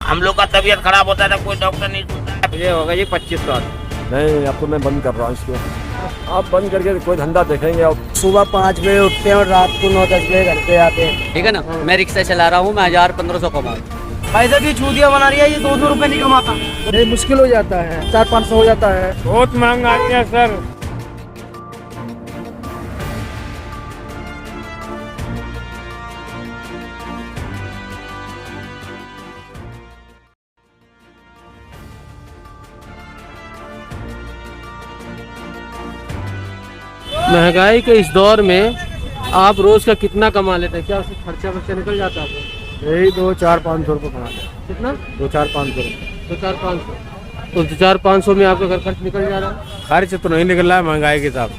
हम लोग का तबीयत खराब होता था, कोई डॉक्टर नहीं सुनता। ये होगा जी 25 साल। नहीं, अब तो मैं बंद कर रहा हूँ इसको। आप बंद करके कोई धंधा देखेंगे अब। सुबह 5 बजे उठते हैं और रात को 9-10 बजे घर पे आते हैं। ठीक है ना। मैं रिक्शा चला रहा हूँ, मैं 1000-1500 कमाऊँ। भाई साहब ये चूतिया बना रही है, ये 200 रुपए नहीं कमाता। ये मुश्किल हो जाता है, 400-500 हो जाता है। बहुत महंगा है सर। महंगाई के इस दौर में आप रोज का कितना कमा लेते हैं? क्या उससे खर्चा वर्चा निकल जाता है आपको? यही 200-400-500 रुपये कमाते हैं। कितना? 200-400-500 रुपये। 200-500। तो 200-500 में आपका घर खर्च निकल जा रहा है? खर्च तो नहीं निकल रहा है महंगाई के हिसाब से।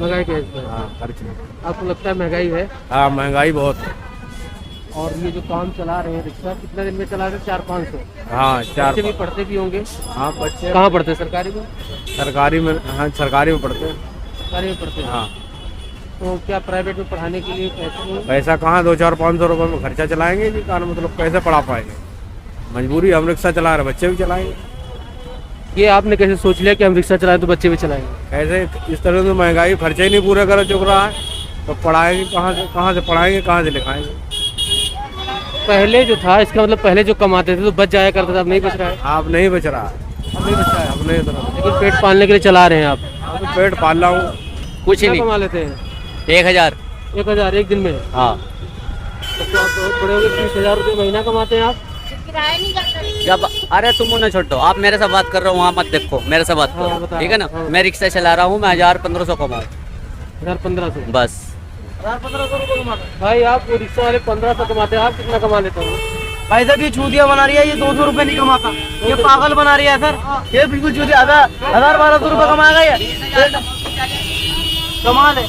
महंगाई के हिसाब से? हाँ, खर्च नहीं। आपको लगता है महंगाई है? हाँ, महंगाई बहुत है। और ये जो काम चला रहे हैं रिक्शा, कितने दिन में चला रहे हैं? 400-500। हाँ, बच्चे भी पढ़ते भी होंगे? हाँ, बच्चे कहाँ पढ़ते हैं? सरकारी में? सरकारी में। हाँ, सरकारी में पढ़ते हैं। सरकारी में पढ़ते हैं। हाँ। तो क्या प्राइवेट में पढ़ाने के लिए पैसे नहीं? पैसा कहाँ 200-400-500 रुपये में खर्चा चलाएंगे जी? कारण मतलब कैसे पढ़ा पाएंगे? मजबूरी, हम रिक्शा चला रहे, बच्चे भी चलाएंगे। ये आपने कैसे सोच लिया कि हम रिक्शा चलाएं तो बच्चे भी चलाएंगे? कैसे? इस तरह से महंगाई खर्चे ही नहीं पूरे कर चुक रहा है, तो पढ़ाएंगे कहाँ से पढ़ाएंगे, कहाँ से लिखाएंगे? पहले जो था, इसका मतलब पहले जो कमाते थे तो बच जाया करता था, अब नहीं बच रहा है? आप नहीं बच रहा है। अब नहीं बच रहा है। अब नहीं बच रहा। लेकिन पेट पालने के लिए चला रहे हैं आप? अब पेट पाल रहा हूँ। कुछ ही क्या नहीं, कमा लेते हैं? 1000। 1000 एक दिन में? हाँ। तो आप बहुत बड़े हो गए, 30,000 रुपये महीना कमाते हैं आप? जब अरे तुम उन्हें छोड़ो, आप मेरे से बात कर रहे हो, वहाँ मत देखो, मेरे से बात हाँ, करो। बता। ठीक है ना। हाँ। मैं रिक्शा चला रहा हूँ, मैं 1000-1500 कमाऊँ 1500? बस। 1500 रुपये कमाते? भाई आप वो रिक्शा वाले 1500 कमाते हैं, आप कितना कमा लेते हो? भाई साहब ये चूतिया बना रही है, ये 200 रुपए नहीं कमाता। ये पागल बना रही है सर, ये बिल्कुल चूतिया। 1000-1200 रुपए कमाएगा ये, कमाल है।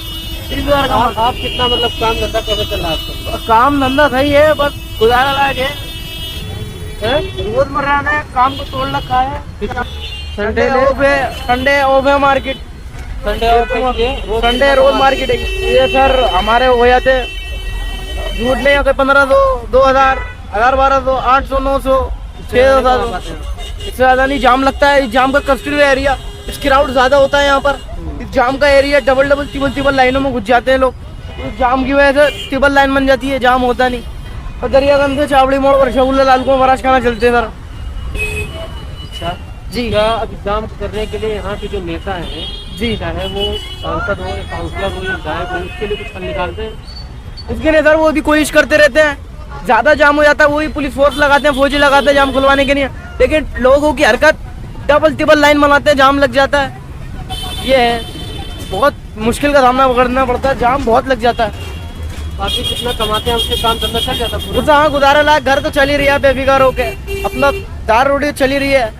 30,000 कमा। आप कितना मतलब काम धंधा कैसे चल रहा है आपका? काम धंधा सही है, बस गुजारा लायक है। रोजमर्रा ने काम को तोड़ रखा है। संडे ऑफ है, संडे ऑफ है मार्केट। संडे ऑफ है, संडे रोज मार्केट है। ये सर हमारे हो जाते झूठ नहीं होते 1500, 2000, 1000-1200, 800, 900, 6,000। इससे ज्यादा नहीं। जाम लगता है, इस जाम का कस्टडी एरिया, इस क्राउड ज्यादा होता है यहाँ पर। इस जाम का एरिया डबल ट्रिपल लाइनों में घुस जाते हैं लोग। इस जाम की वजह से ट्रिपल लाइन बन जाती है, जाम होता नहीं। और दरियागंज से चावड़ी मोड़ पर रसगुल्ला लाल को महाराज खाना चलते हैं सर। अच्छा जी। क्या एग्जाम करने के लिए यहाँ के जो नेता हैं जी, चाहे वो सांसद हो, काउंसलर हो, विधायक हो, उसके लिए कुछ हल निकालते हैं? उसके लिए सर वो भी कोशिश करते रहते हैं। ज्यादा जाम हो जाता है, वही पुलिस फोर्स लगाते हैं, फौजी लगाते हैं जाम खुलवाने के लिए। लेकिन लोगों की हरकत, डबल ट्रिपल लाइन बनाते हैं, जाम लग जाता है। ये है, बहुत मुश्किल का सामना करना पड़ता है, जाम बहुत लग जाता है। बाकी कितना कमाते हैं उससे काम धंधा चल जाता है पूरा? उससे हाँ गुजारा लायक, घर तो चल ही रही है बेफिक्र होके, अपना दाल रोटी चल ही रही है,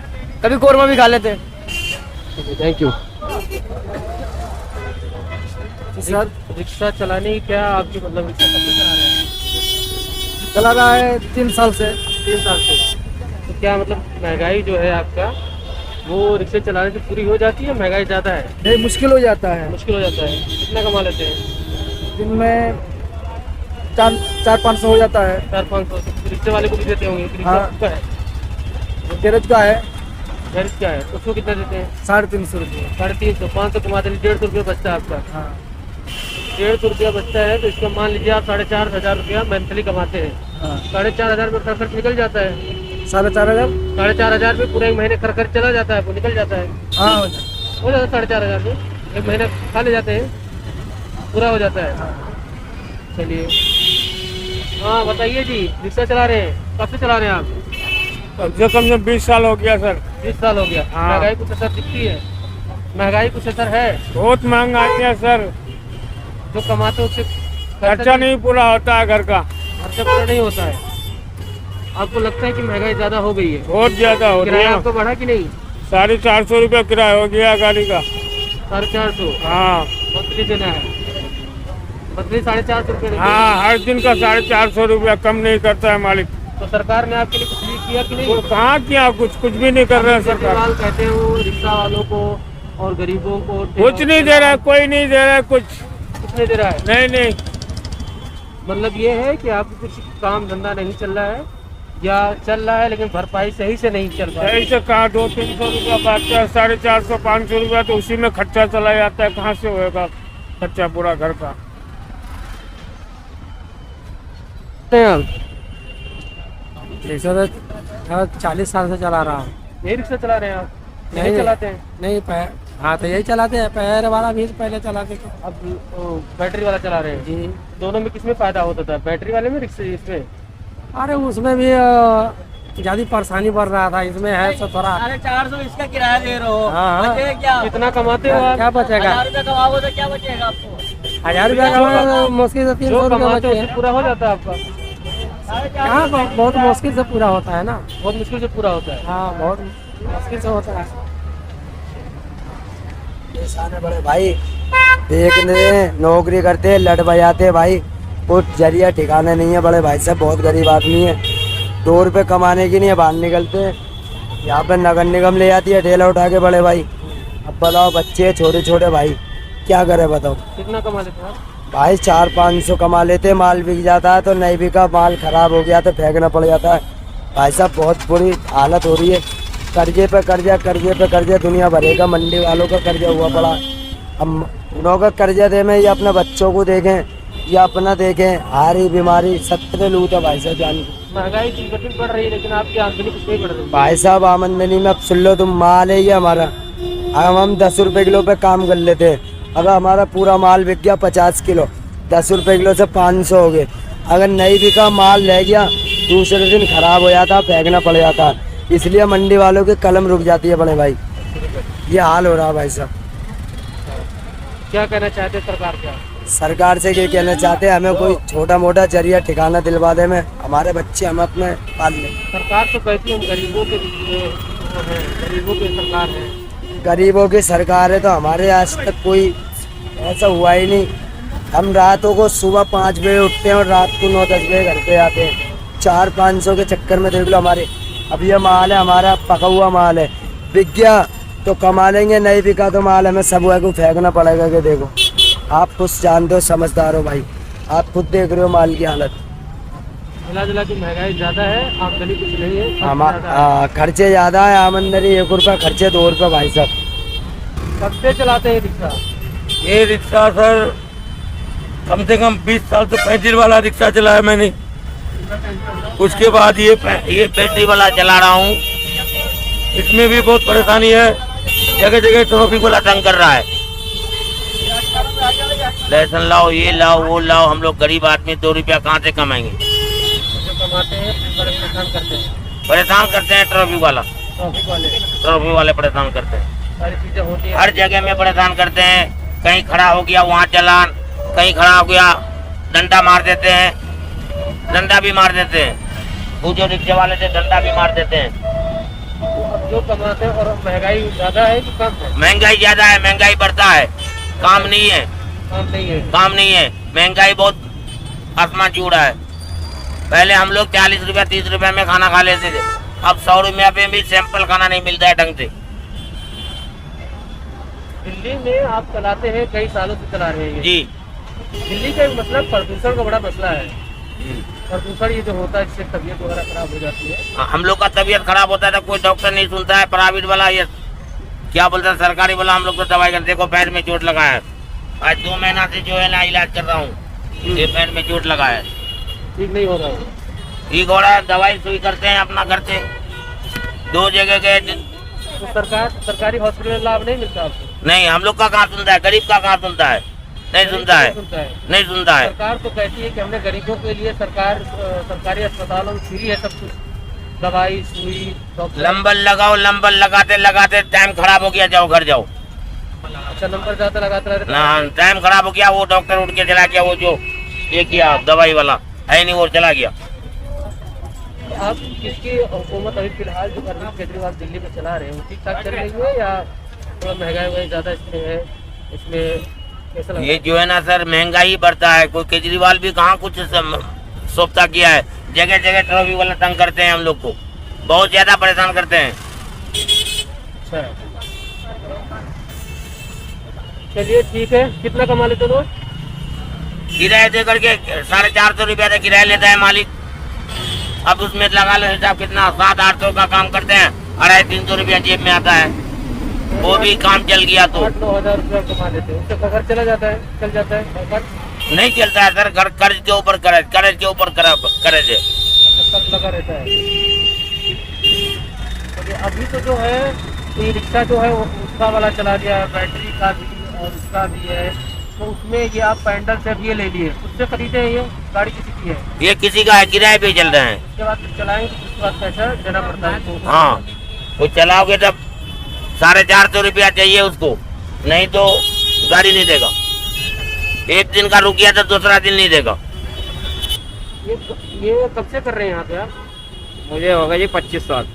कभी कोरमा भी खा लेते हैं। थैंक यू सर रिक्शा चलाने की क्या आपकी मतलब रिक्शा कब से चला रहे हैं? चला रहा है 3 साल से। 3 साल से। तो क्या मतलब महंगाई जो है आपका, वो रिक्शा चलाने से पूरी हो जाती है? महंगाई ज़्यादा है? नहीं, मुश्किल हो जाता है। मुश्किल हो जाता है। कितना कमा लेते हैं? दिन में 400-500 हो जाता है। 400-500 रिक्शे वाले को भी देते होंगे? रिक्शा हाँ। किसका है? गैरेज का है, गैरेज क्या है, उसको कितना देते हैं? 350 रुपये। 350, 500 कमाते हैं, 150 रुपये बचता है आपका। हाँ 150 रुपया बचता है, तो इसका मान लीजिए आप 4,500 रुपया मंथली कमाते हैं। हाँ। 4,500 रुपये खर्च निकल जाता है। 4,500। 4,500 रुपये पूरे एक महीने खर्च चला जाता है, वो निकल जाता है। हाँ हो जाता है 4,500 रुपये, एक महीने खा ले जाते हैं, पूरा हो जाता है। चलिए, हाँ बताइए जी, रिक्शा चला रहे हैं, कब से चला रहे हैं आप? कम से 20 साल हो गया सर। 20 साल हो गया। हाँ। महंगाई कुछ असर दिखती है? महंगाई कुछ असर है? बहुत महंगा है सर। जो कमाते हो उससे खर्चा नहीं पूरा होता है घर का। खर्चा पूरा नहीं होता है। आपको लगता है कि महंगाई ज़्यादा हो गई है? बहुत ज्यादा हो किराया गया। आपको बढ़ा कि नहीं? 450 रुपये किराया हो गया गाड़ी का। 450? हाँ मंथली देना है? मंथली 450 रुपये? हाँ, हर दिन का 450 रुपया कम नहीं करता है मालिक। तो सरकार ने आपके लिए कुछ भी किया कि नहीं? वो कहाँ किया, कुछ भी नहीं कर रहे हैं सरकार। केजरीवाल कहते हैं वो रिक्शा वालों को और गरीबों को कुछ नहीं दे रहा है, कोई नहीं दे रहा है कुछ नहीं दे रहा है। नहीं। मतलब ये है कि आपको कुछ काम धंधा नहीं चल रहा है, या चल रहा है लेकिन भरपाई सही से नहीं चल रहा है? सही से कहा 200-300 रुपया बांटता है, 450-500 रुपया तो उसी में खर्चा चला जाता है। कहाँ से होएगा खर्चा पूरा घर का? रिक्शा तो 40 साल से चला रहा हूँ। यही रिक्शा चला रहे हैं आप? नहीं चलाते हैं? नहीं हाँ तो यही चलाते हैं, पैर वाला भी पहले चलाते थे। अब बैटरी वाला चला रहे हैं जी। दोनों में किसमें फायदा होता था, बैटरी वाले में रिक्शे इसमें? अरे उसमें भी ज्यादा परेशानी बढ़ रहा था, इसमें है तो थोड़ा। 450 इसका किराया दे रहे हो, हाँ, हाँ। बचेगा क्या? कितना कमाते हो आप? क्या बचेगा? 1000 रुपया कमाओगे तो क्या बचेगा आपको? 1000 रुपया कमाना तो मुश्किल से 300 जो रुपया कमाते हो बचे। उससे पूरा हो जाता है आपका? हाँ बहुत मुश्किल से पूरा होता है ना। बहुत मुश्किल से पूरा होता है। हाँ बहुत मुश्किल से होता है। सारे बड़े भाई देखने नौकरी करते लट बजाते भाई, कुछ जरिया ठिकाना नहीं है। बड़े भाई साहब बहुत गरीब आदमी है, 2 रुपए कमाने की नहीं है, बाहर निकलते हैं। यहाँ पे नगर निगम ले जाती है ठेला उठा के बड़े भाई। अब बताओ बच्चे छोटे छोटे भाई क्या करे बताओ। कितना कमा लेते हैं आप? भाई 400-500 कमा लेते, माल बिक जाता है तो नहीं बिका, माल खराब हो गया तो फेंकना पड़ जाता है। भाई साहब बहुत बुरी हालत हो रही है, कर्जे पे कर्जा, कर्जे पे कर्जा दुनिया भरेगा। मंडी वालों का कर्जा हुआ पड़ा। अब उन्हों का कर्जा दे में या अपने बच्चों को देखें या अपना देखें, हारी बीमारी 70 लूट है भाई साहब जान। महंगाई की कठिन बढ़ रही है लेकिन आपकी आमदनी कुछ नहीं बढ़ रही। भाई साहब आमदनी में अब सुन लो तुम, माल है ये हमारा। अब हम 10 रुपए किलो पे काम कर लेते हैं, अगर हमारा पूरा माल बिक गया 50 किलो, 10 रुपए किलो से 500 हो गए। अगर नहीं बिका माल रह गया, दूसरे दिन खराब हो जाता, फेंकना पड़ जाता। इसलिए मंडी वालों की कलम रुक जाती है बड़े भाई। ये हाल हो रहा है भाई साहब। क्या कहना चाहते हैं सरकार क्या? सरकार से ये कहना चाहते हैं हमें कोई छोटा मोटा जरिया ठिकाना दिलवा दे, में हमारे बच्चे हम अपने पाल लें। सरकार तो कहती है हम गरीबों के गरीबों की सरकार है। गरीबों की सरकार है तो हमारे आज तक कोई ऐसा हुआ ही नहीं। हम रातों को सुबह 5 बजे उठते हैं और रात को 9-10 बजे घर पे आते हैं। 400-500 के चक्कर में देख लो हमारे। अब ये माल है हमारा, पका हुआ माल है, बिक गया तो कमा लेंगे, नहीं बिका तो माल हमें सब को फेंकना पड़ेगा। कि देखो आप खुद जानते हो, समझदार हो भाई, आप खुद देख रहे हो माल की हालत। मिला जुला की महंगाई ज्यादा है, आमदनी कुछ नहीं है। खर्चे ज्यादा है, आमदनी 1 रुपया, खर्चे 2 रुपये भाई साहब। कब से चलाते हैं रिक्शा? ये रिक्शा सर कम से कम 20 साल से 35 वाला रिक्शा चलाया मैंने। उसके बाद ये बैटरी वाला चला रहा हूँ। इसमें भी बहुत परेशानी है, जगह जगह ट्रैफिक वाला तंग कर रहा है। लाइसेंस लाओ, ये लाओ, वो लाओ। हम लोग गरीब आदमी 2 रुपया कहाँ से कमाएंगे? जो कमाते हैं बड़े परेशान करते हैं। परेशान करते हैं ट्रैफिक वाला, ट्रैफिक वाले परेशान करते हैं। सारी चीजें होती है, हर जगह में परेशान करते हैं। कहीं खड़ा हो गया वहाँ चालान, कहीं खड़ा हो गया डंडा मार देते हैं, डंडा भी मार देते हैं। वो जो रिक्शे वाले थे डंडा भी मार देते हैं। जो कमाते हैं। और महंगाई ज्यादा है कि कम है? महंगाई ज्यादा है, महंगाई बढ़ता है, काम नहीं है, काम नहीं है। काम नहीं है। महंगाई बहुत आसमान छू रहा है। पहले हम लोग 40 रुपया 30 रुपया में खाना खा लेते थे, अब 100 रुपया पे भी सैंपल खाना नहीं मिलता है ढंग से। दिल्ली में आप चलाते हैं, कई सालों से चला रहे हैं जी। दिल्ली का एक मतलब प्रदूषण का बड़ा मसला है। प्रदूषण ये जो होता है इससे तबीयत वगैरह खराब हो जाती है। हम लोग का तबीयत खराब होता है तो कोई डॉक्टर नहीं सुनता है। प्राइवेट वाला ये क्या बोलता है, सरकारी वाला हम लोग तो दवाई करते। देखो पैर में चोट लगा है, आज 2 महीना से जो है ना इलाज कर रहा हूँ। ये पैर में चोट लगा है, ठीक नहीं हो रहा है। ठीक हो रहा है, दवाई सुई करते हैं अपना घर से। 2 जगह गए तो सरकारी हॉस्पिटल में लाभ नहीं मिलता आपको? नहीं, हम लोग का कहाँ सुनता है, गरीब का कहाँ सुनता है? नहीं सुनता है, नहीं सुनता है। सरकार तो कहती है कि हमने गरीबों के लिए सरकारी अस्पतालों में फ्री है सब कुछ, दवाई सुई डॉक्टर। नंबर लगाओ, नंबर लगाते लगाते टाइम खराब हो गया, जाओ घर जाओ। अच्छा नंबर ज्यादा लगाते रहते ना टाइम खराब हो गया, वो डॉक्टर उठ के चला गया, वो जो ये किया दवाई वाला है नहीं वो चला गया। आप किसकी हुकूमत अभी फिलहाल जो अरविंद केजरीवाल दिल्ली में चला रहे हैं वो ठीक ठाक चल रही है या थोड़ा महंगाई ज्यादा इसमें है? इसमें कैसा लगता है? ये जो है ना सर महंगाई बढ़ता है। कोई केजरीवाल भी कहाँ कुछ सोचता किया है। जगह जगह ट्रैफिक वाला तंग करते हैं, हम लोग को बहुत ज्यादा परेशान करते हैं। अच्छा चलिए ठीक है। कितना कमा लेते लोग? किराए दे करके 450 रुपया किराया लेता है मालिक, अब उसमें लगा लो हिसाब कितना 700-800 का काम करते हैं, 250-300 रुपया जेब में आता है, वो भी काम चल गया तो 8-9 हजार रुपया कमा लेते हैं, उससे घर चला जाता है, चल जाता है घर। नहीं चलता है सर। घर कर्ज के ऊपर कर्ज के ऊपर कर्ज है। सब लगा रहता है। तो अभी तो जो है ये रिक्शा जो है वो उसका वाला चला गया है, बैटरी का भी और उसका भी है, तो उसमें ये आप पैंडल से ये ले लिए, उससे खरीदे हैं, ये गाड़ी किसी की है, ये किसी का है, किराए पे चल रहे हैं। उसके बाद फिर चलाएंगे तो उसके बाद पैसा देना पड़ता है तो हाँ, वो चलाओगे तब 450 रुपया चाहिए उसको, नहीं तो गाड़ी नहीं देगा। एक दिन का रुकिया तो दूसरा दिन नहीं देगा। ये कब से कर रहे हैं यहाँ पे आप? मुझे होगा जी 25 साल।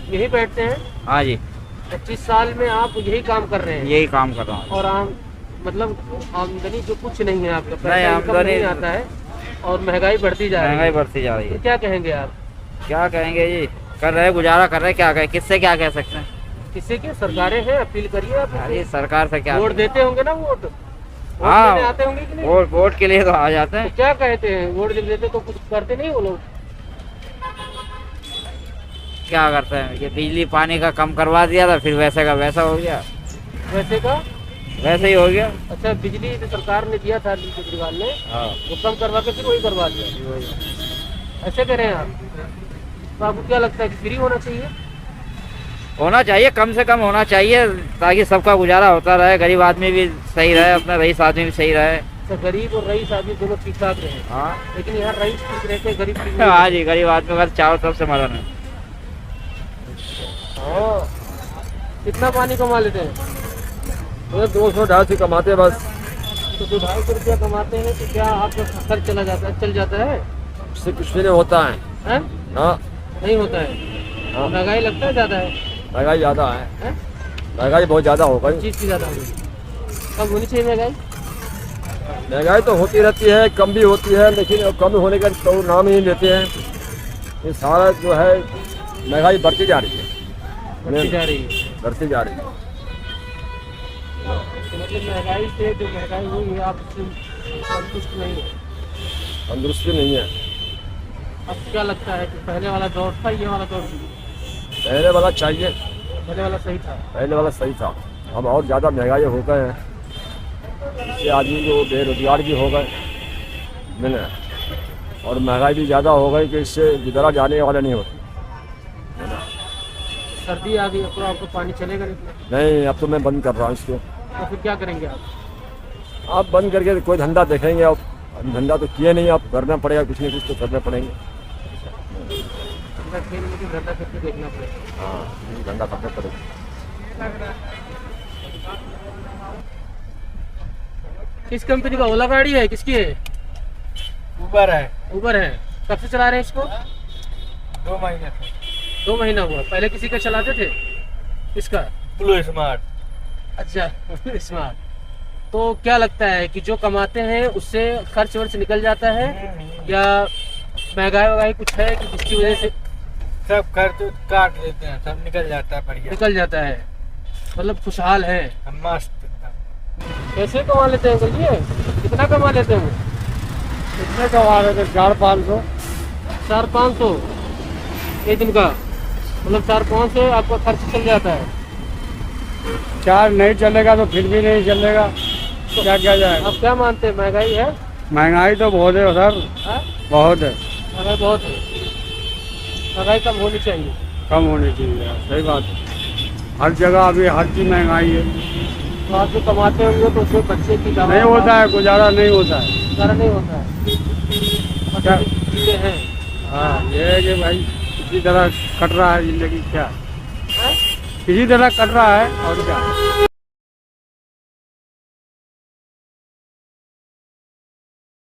यही बैठते हैं? हाँ जी, 25 साल में आप यही काम कर रहे हैं? यही काम कर रहा हूँ। और मतलब आमदनी जो कुछ नहीं है आपका, नहीं, पैसा इनकम आमदनी नहीं आता है और महंगाई बढ़ती जा रही महंगाई है, बढ़ती जा रही तो है। क्या कहेंगे आप? क्या कहेंगे जी, कर रहे गुजारा कर रहे, क्या कहें, किससे क्या कह सकते हैं। किससे क्या, सरकारें हैं, अपील करिए आप। अरे सरकार से क्या, वोट देते होंगे ना, वोट हाँ, देने आते होंगे कि नहीं? वोट के लिए तो आ जाते तो हैं। क्या कहते हैं, वोट जब देते तो कुछ करते नहीं वो लोग? क्या करते हैं, ये बिजली पानी का कम करवा दिया था, फिर वैसे का वैसा हो गया, वैसे का वैसे ही हो गया। अच्छा, बिजली जो सरकार ने दिया था केजरीवाल ने, हाँ, वो कम करवा के फिर वही करवा दिया, ऐसे कह रहे हैं आप? तो आपको क्या लगता है कि फ्री होना चाहिए? होना चाहिए, कम से कम होना चाहिए, ताकि सबका गुजारा होता रहे, गरीब आदमी भी सही रहे, अपना रईस आदमी भी सही रहे। तो गरीब और रईस आदमी दोनों ठीक ठाक रहे, हाँ लेकिन यहाँ रईस ठीक रहते, गरीब ठीक नहीं हाँ जी, गरीब आदमी का चारों तरफ से मदद है। हाँ। कितना पानी कमा लेते हैं? 200-250 कमाते हैं बस। तो 200-250 रुपया कमाते हैं तो क्या आपका खर्च चल जाता है? उससे कुछ भी नहीं होता है। हैं? हाँ, नहीं होता है। हाँ। महंगाई लगता है ज़्यादा है? महंगाई ज़्यादा है, हैं? महंगाई बहुत ज़्यादा हो गई। चीज़ की ज़्यादा होगी, कम होनी चाहिए महंगाई? महंगाई तो होती रहती है, कम भी होती है, लेकिन कम होने का तो नाम ही नहीं लेते हैं। ये सारा जो है महंगाई बढ़ती जा रही है, बढ़ती जा रही है। बढ़ती जा रही है। तो मतलब महंगाई से जो महंगाई हुई है आप उससे संतुष्ट नहीं है? तंदुरुस्ती नहीं है। अब क्या लगता है कि पहले वाला दौर था, ये वाला दौर भी? पहले वाला चाहिए, पहले वाला सही था? पहले वाला सही था। अब और ज़्यादा महंगाई हो गए हैं, इससे आदमी जो बेरोजगार भी हो गए मैंने, और महंगाई भी ज़्यादा हो गई कि इससे गुजारा जाने वाला नहीं होता। सर्दी आ गई, अब तो आपको पानी चलेगा नहीं, नहीं, अब तो मैं बंद कर रहा हूँ इसको। तो फिर क्या करेंगे आप? आप बंद करके कोई धंधा देखेंगे। अब धंधा तो किए नहीं, अब करना पड़ेगा, कुछ न कुछ तो करना पड़ेंगे। धंधा खेल में धंधा करके देखना पड़ेगा। हाँ, धंधा करना पड़ेगा। किस कंपनी का ओला गाड़ी है, किसकी है? ऊबर है, उबर है। कब से चला रहे हैं इसको? 2 महीने 2 महीना हुआ। पहले किसी का चलाते थे? किसका? Blue smart. अच्छा, स्मार्ट। तो क्या लगता है कि जो कमाते हैं उससे खर्च वर्च निकल जाता है, या महंगाई वगाई कुछ है कि जिसकी वजह से सब खर्च काट लेते हैं, सब निकल जाता है, बढ़िया निकल जाता है, मतलब खुशहाल है? मस्त। कैसे कमा लेते हैं अंकल जी? कितना कमा लेते हैं? कितने कमा रहे थे? 400-500। 400-500 एक दिन का, मतलब 400-500 से आपका खर्च चल जाता है? 4 नहीं चलेगा तो फिर भी नहीं चलेगा, क्या किया जाए। आप क्या मानते हैं, महंगाई है? महंगाई तो बहुत है सर, हाँ? बहुत है। महंगाई बहुत है, महंगाई कम होनी चाहिए। कम होनी चाहिए, सही बात है। हर जगह अभी हर चीज़ महंगाई है। तो आप जो कमाते होंगे तो उसमें बच्चे की दवा नहीं होता है, गुजारा नहीं होता है। गुजारा नहीं होता है, क्या? चीज़ें हैं। हाँ, ये है कि भाई इसी तरह कट रहा है जिंदगी, क्या हाँ? इसी तरह कट रहा है, और क्या।